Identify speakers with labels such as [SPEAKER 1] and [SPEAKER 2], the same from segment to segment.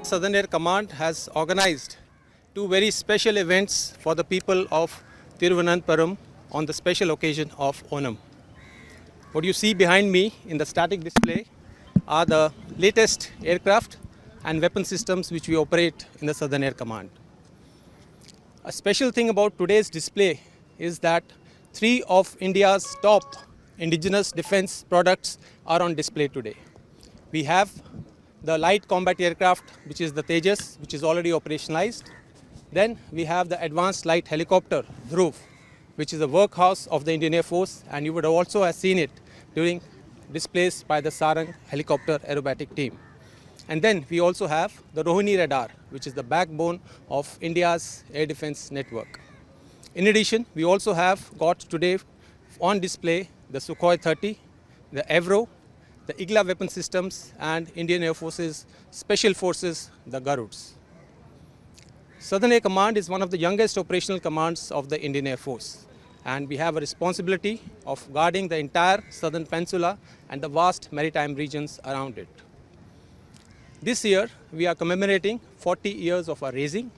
[SPEAKER 1] Southern Air Command has organized two very special events for the people of Thiruvananthapuram on the special occasion of Onam. What you see behind me in the static display are the latest aircraft and weapon systems which we operate in the Southern Air Command. A special thing about today's display is that three of India's top indigenous defense products are on display today. We have the light combat aircraft, which is the Tejas, which is already operationalized. Then we have the advanced light helicopter, Dhruv, which is a workhorse of the Indian Air Force, and you would also have seen it during displays by the Sarang helicopter aerobatic team. And then we also have the Rohini radar, which is the backbone of India's air defense network. In addition, we also have got today on display the Sukhoi 30, the Avro, the Igla weapon systems, and Indian Air Force's Special Forces, the Garuds. Southern Air Command is one of the youngest operational commands of the Indian Air Force, and we have a responsibility of guarding the entire southern peninsula and the vast maritime regions around it. This year, we are commemorating 40 years of our raising,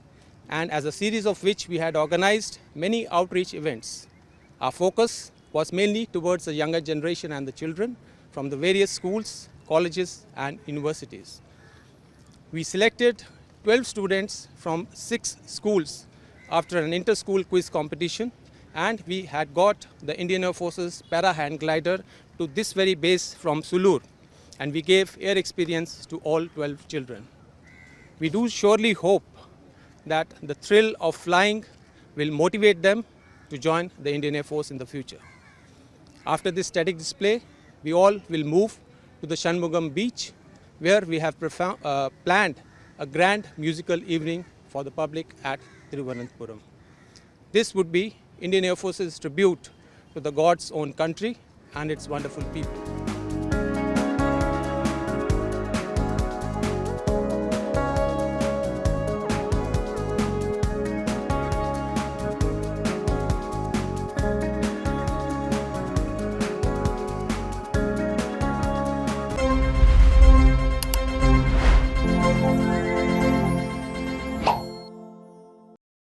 [SPEAKER 1] and as a series of which we had organized many outreach events. Our focus was mainly towards the younger generation and the children from the various schools, colleges, and universities. We selected 12 students from 6 schools after an inter-school quiz competition, and we had got the Indian Air Force's para hand glider to this very base from Sulur, and we gave air experience to all 12 children. We do surely hope that the thrill of flying will motivate them to join the Indian Air Force in the future. After this static display, we all will move to the Shanghumugham Beach, where we have planned a grand musical evening for the public at Thiruvananthapuram. This would be Indian Air Force's tribute to the God's own country and its wonderful people.